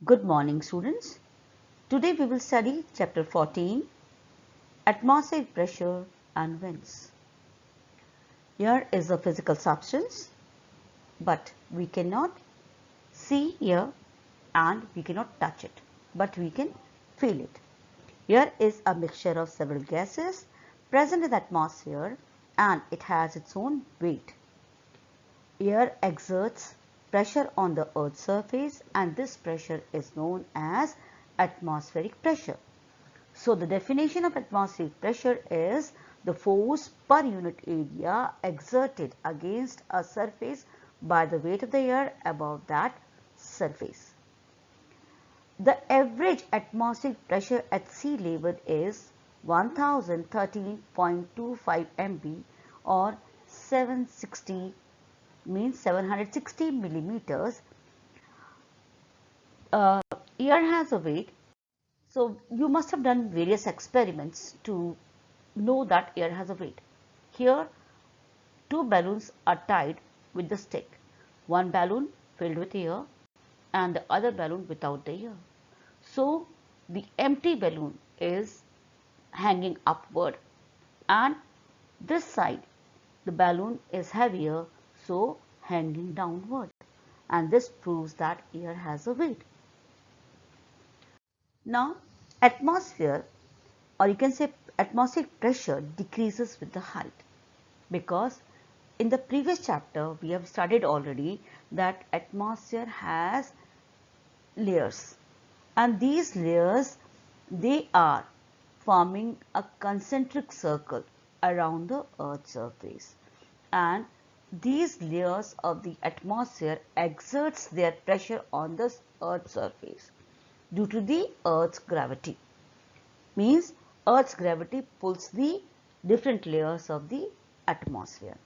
Good morning, students. Today we will study chapter 14, Atmospheric Pressure and Winds. Air is a physical substance, but we cannot see, hear, and we cannot touch it, but we can feel it. Air is a mixture of several gases present in the atmosphere, and it has its own weight. Air exerts pressure on the Earth's surface, and this pressure is known as atmospheric pressure. So the definition of atmospheric pressure is the force per unit area exerted against a surface by the weight of the air above that surface. The average atmospheric pressure at sea level is 1013.25 MB or 760 millimeters. Air has a weight. So you must have done various experiments to know that air has a weight. Here, two balloons are tied with the stick. One balloon filled with air and the other balloon without the air. So the empty balloon is hanging upward, and this side the balloon is heavier, so hanging downward, and this proves that air has a weight. Now, atmosphere, or you can say atmospheric pressure, decreases with the height, because in the previous chapter we have studied already that atmosphere has layers, and these layers, they are forming a concentric circle around the Earth's surface, and these layers of the atmosphere exerts their pressure on the Earth's surface due to the Earth's gravity. Means Earth's gravity pulls the different layers of the atmosphere,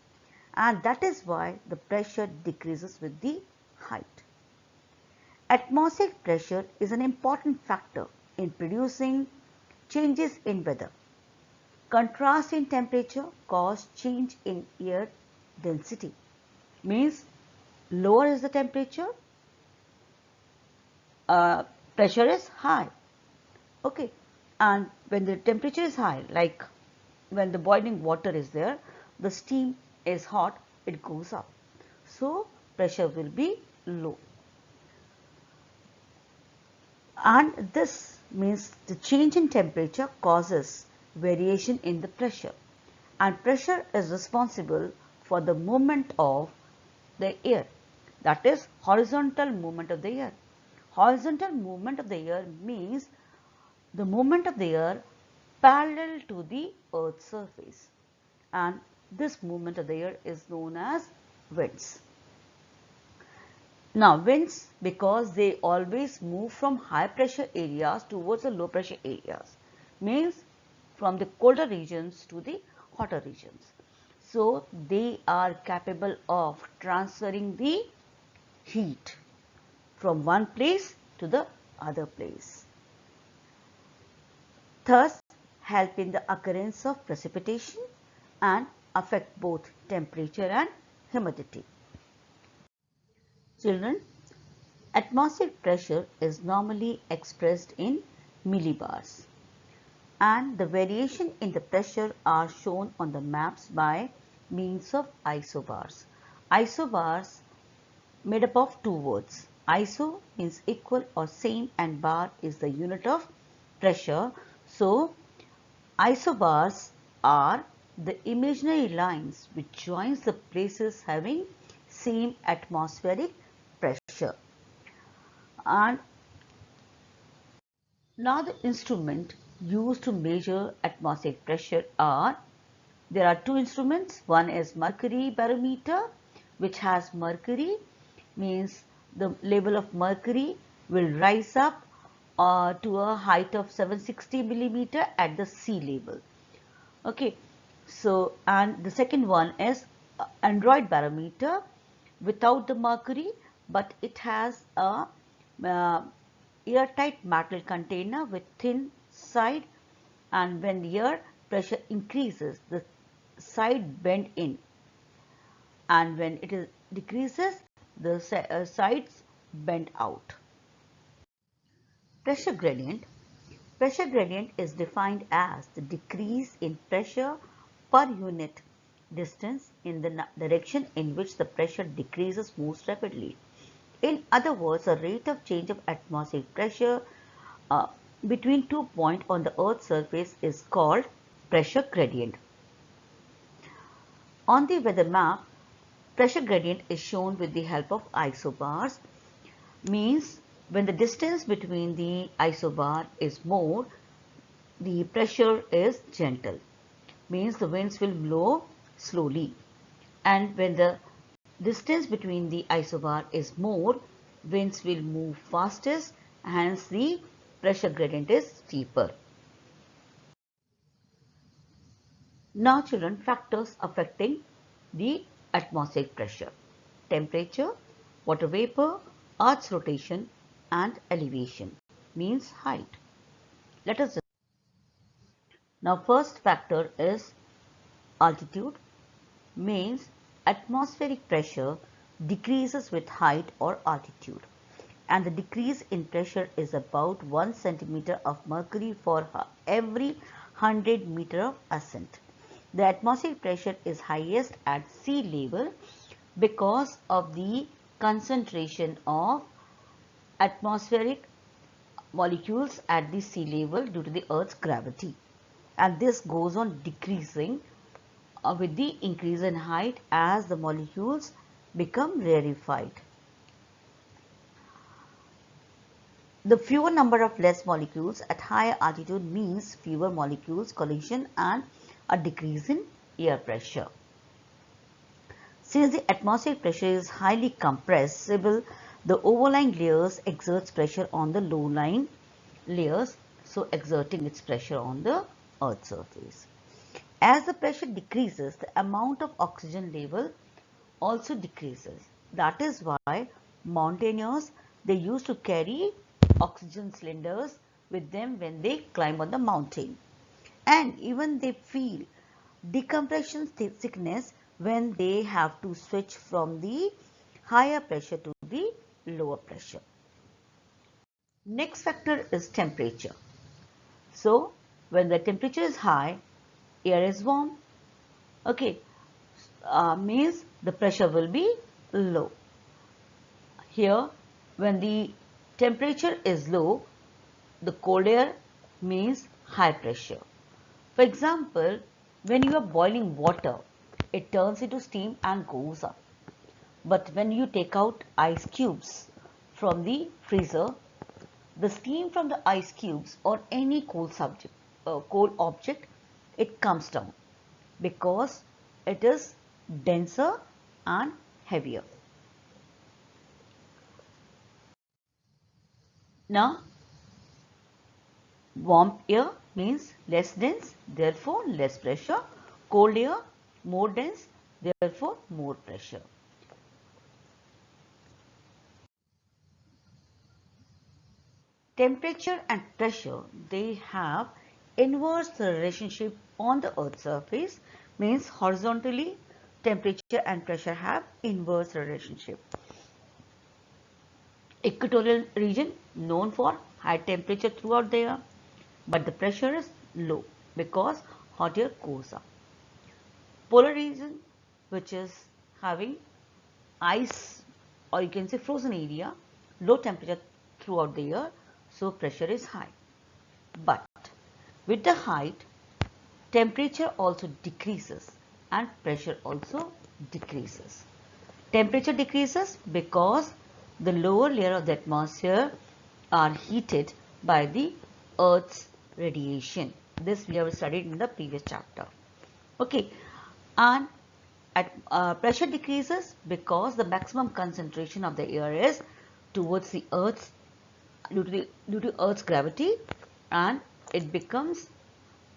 and that is why the pressure decreases with the height. Atmospheric pressure is an important factor in producing changes in weather. Contrast in temperature cause change in air density. Means lower is the temperature, pressure is high. Okay, and when the temperature is high, like when the boiling water is there, the steam is hot, it goes up. So pressure will be low. And this means the change in temperature causes variation in the pressure, and pressure is responsible for the movement of the air, that is horizontal movement of the air. Horizontal movement of the air means the movement of the air parallel to the Earth's surface, and this movement of the air is known as winds. Now winds, because they always move from high pressure areas towards the low pressure areas, means from the colder regions to the hotter regions. So they are capable of transferring the heat from one place to the other place, thus help in the occurrence of precipitation and affect both temperature and humidity. Children, atmospheric pressure is normally expressed in millibars, and the variation in the pressure are shown on the maps by means of isobars. Isobars made up of two words. Iso means equal or same, and bar is the unit of pressure. So isobars are the imaginary lines which joins the places having same atmospheric pressure. And now the instrument used to measure atmospheric pressure are, there are two instruments. One is mercury barometer, which has mercury, means the level of mercury will rise up to a height of 760 millimeter at the sea level. Okay, so and the second one is Android barometer without the mercury, but it has a airtight metal container with thin side, and when the air pressure increases, the side bend in, and when it is decreases, the sides bend out. Pressure gradient. Pressure gradient is defined as the decrease in pressure per unit distance in the direction in which the pressure decreases most rapidly. In other words, the rate of change of atmospheric pressure uh, between 2 points on the Earth's surface is called pressure gradient. On the weather map, pressure gradient is shown with the help of isobars. Means when the distance between the isobar is more, the pressure is gentle. Means the winds will blow slowly. And when the distance between the isobar is more, winds will move fastest, hence the pressure gradient is steeper. Now children, factors affecting the atmospheric pressure: temperature, water vapor, Earth's rotation and elevation means height. Let us now first factor is altitude, means atmospheric pressure decreases with height or altitude, and the decrease in pressure is about 1 centimeter of mercury for every 100 meter of ascent. The atmospheric pressure is highest at sea level because of the concentration of atmospheric molecules at the sea level due to the Earth's gravity, and this goes on decreasing with the increase in height as the molecules become rarefied. The fewer number of less molecules at higher altitude means fewer molecules collision and a decrease in air pressure. Since the atmospheric pressure is highly compressible, the overlying layers exerts pressure on the low-lying layers, so exerting its pressure on the Earth's surface. As the pressure decreases, the amount of oxygen level also decreases. That is why mountaineers, they used to carry oxygen cylinders with them when they climb on the mountain. And even they feel decompression sickness when they have to switch from the higher pressure to the lower pressure. Next factor is temperature. So when the temperature is high, air is warm. Okay, means the pressure will be low. Here, when the temperature is low, the cold air means high pressure. For example, when you are boiling water, it turns into steam and goes up. But when you take out ice cubes from the freezer, the steam from the ice cubes or any cold object, it comes down because it is denser and heavier. Now, warm air means less dense, therefore less pressure. Cold air, more dense, therefore more pressure. Temperature and pressure, they have inverse relationship on the Earth's surface, means horizontally temperature and pressure have inverse relationship. Equatorial region known for high temperature throughout the year, but the pressure is low because hot air goes up. Polar region, which is having ice or you can say frozen area, low temperature throughout the year, so pressure is high. But with the height, temperature also decreases and pressure also decreases. Temperature decreases because the lower layer of the atmosphere are heated by the Earth's radiation. This we have studied in the previous chapter. Okay, and pressure decreases because the maximum concentration of the air is towards the Earth's due to Earth's gravity, and it becomes,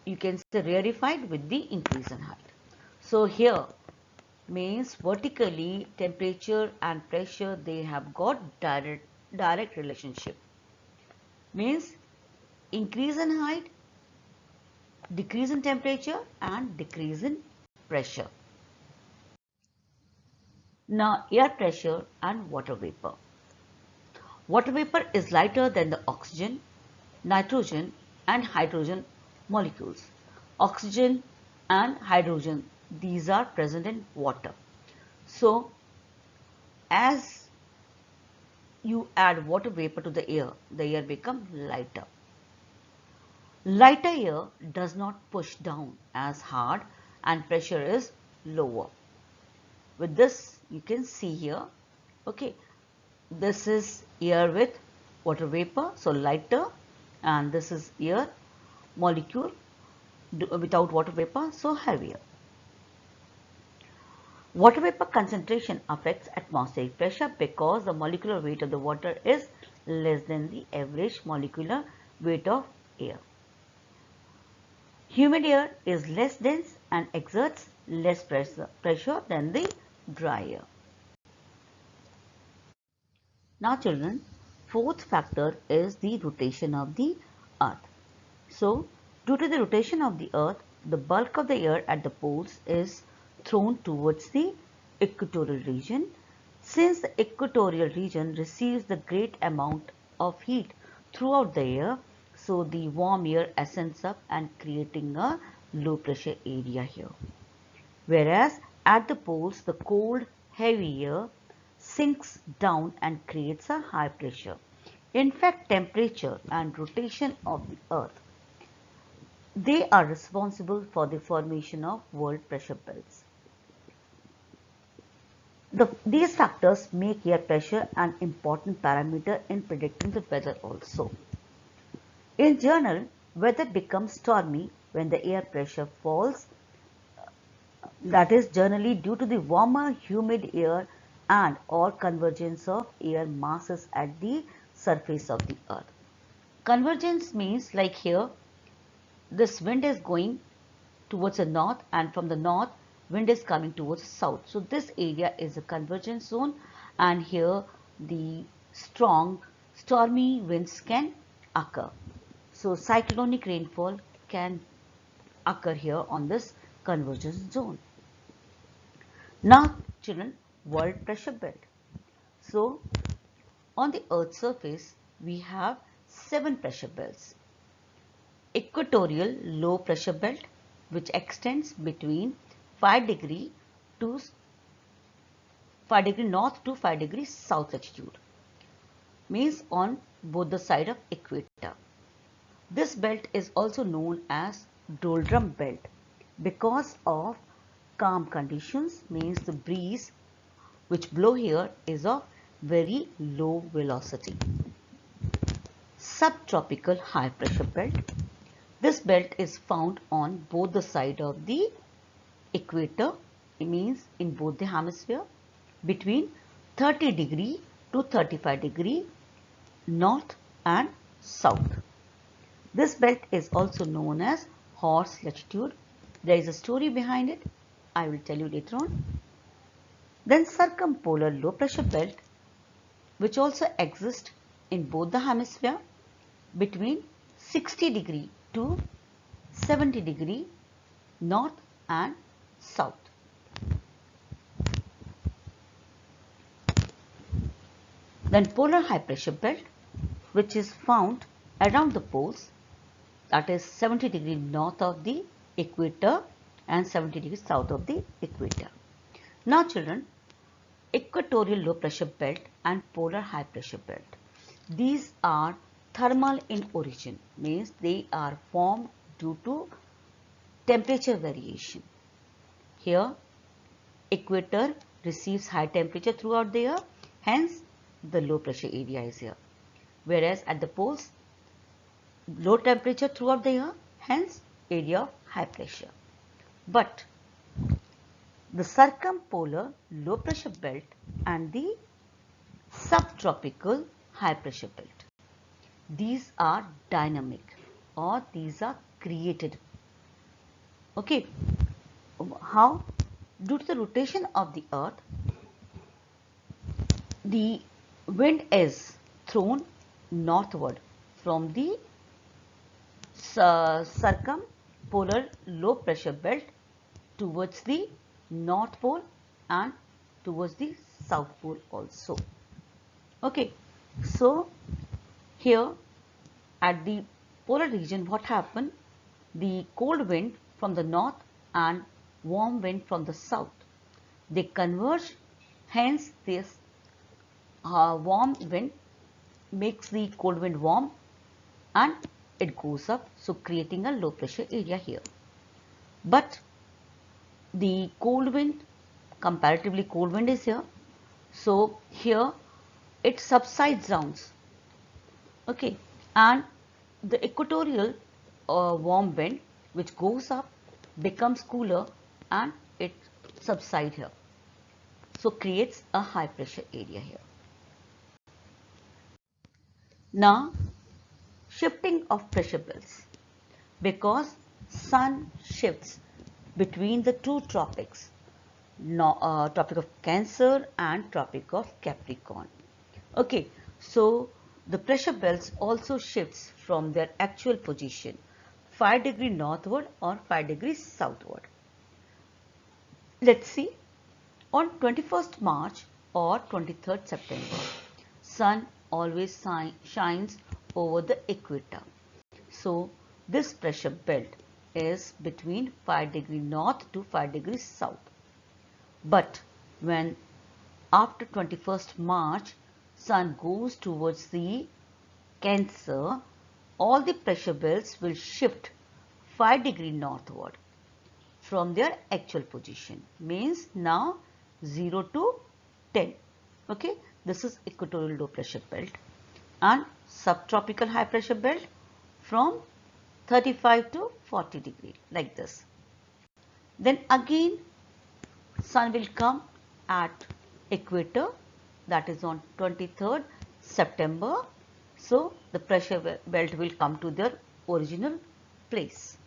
you can say, rarefied with the increase in height. So here means vertically temperature and pressure, they have got direct relationship. Means increase in height, decrease in temperature and decrease in pressure. Now air pressure and water vapor. Water vapor is lighter than the oxygen nitrogen and hydrogen molecules. Oxygen and hydrogen, these are present in water. So as you add water vapor to the air becomes lighter. Lighter air does not push down as hard and pressure is lower. With this you can see here, okay, this is air with water vapor, so lighter, and this is air molecule without water vapor, so heavier. Water vapor concentration affects atmospheric pressure because the molecular weight of the water is less than the average molecular weight of air. Humid air is less dense and exerts less pressure than the dry air. Now children, fourth factor is the rotation of the earth. So due to the rotation of the earth, the bulk of the air at the poles is thrown towards the equatorial region. Since the equatorial region receives the great amount of heat throughout the year, so the warm air ascends up and creating a low pressure area here. Whereas at the poles, the cold heavy air sinks down and creates a high pressure. In fact, temperature and rotation of the earth, they are responsible for the formation of world pressure belts. These factors make air pressure an important parameter in predicting the weather also. In general, weather becomes stormy when the air pressure falls, that is generally due to the warmer humid air and or convergence of air masses at the surface of the earth. Convergence means like here, this wind is going towards the north and from the north wind is coming towards the south. So this area is a convergence zone, and here the strong stormy winds can occur. So cyclonic rainfall can occur here on this convergence zone. Now children, world pressure belt. So on the earth's surface we have 7 pressure belts. Equatorial low pressure belt, which extends between 5 degree to 5 degree north to 5 degree south latitude, means on both the side of equator. This belt is also known as doldrum belt because of calm conditions, means the breeze which blow here is of very low velocity. Subtropical high pressure belt. This belt is found on both the side of the equator, it means in both the hemisphere, between 30 degree to 35 degree north and south. This belt is also known as horse latitude. There is a story behind it, I will tell you later on. Then circumpolar low pressure belt, which also exists in both the hemisphere between 60 degree to 70 degree north and south. Then polar high pressure belt, which is found around the poles, that is 70 degree north of the equator and 70 degrees south of the equator. Now children, equatorial low pressure belt and polar high pressure belt, these are thermal in origin, means they are formed due to temperature variation. Here equator receives high temperature throughout the year, hence the low pressure area is here, whereas at the poles low temperature throughout the year, hence area of high pressure. But the circumpolar low pressure belt and the subtropical high pressure belt, these are dynamic or these are created. Okay, how? Due to the rotation of the earth, the wind is thrown northward from the circumpolar low pressure belt towards the north pole and towards the south pole also. Okay, so here at the polar region, what happened? The cold wind from the north and warm wind from the south, they converge. Hence, this warm wind makes the cold wind warm and it goes up, so creating a low pressure area here. But the cold wind, comparatively cold wind is here, so here it subsides down, okay, and the equatorial warm wind which goes up becomes cooler and it subsides here, so creates a high pressure area here. Now, shifting of pressure belts, because sun shifts between the two tropics, Tropic of Cancer and Tropic of Capricorn. Okay, so the pressure belts also shifts from their actual position 5 degrees northward or 5 degrees southward. Let's see, on 21st March or 23rd September, sun always shines over the equator. So this pressure belt is between 5 degrees north to 5 degrees south. But when after 21st March, sun goes towards the Cancer, all the pressure belts will shift 5 degrees northward from their actual position, means now 0 to 10. Okay, this is equatorial low pressure belt, and subtropical high pressure belt from 35 to 40 degrees, like this. Then again sun will come at equator, that is on 23rd September. So the pressure belt will come to their original place.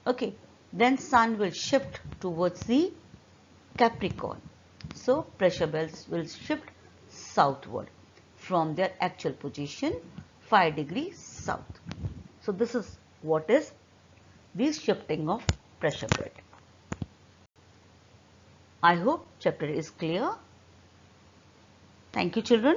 Okay, then sun will shift towards the Capricorn. So pressure belts will shift southward from their actual position 5 degrees south. So this is what is the shifting of pressure belt. I hope chapter is clear. Thank you, children.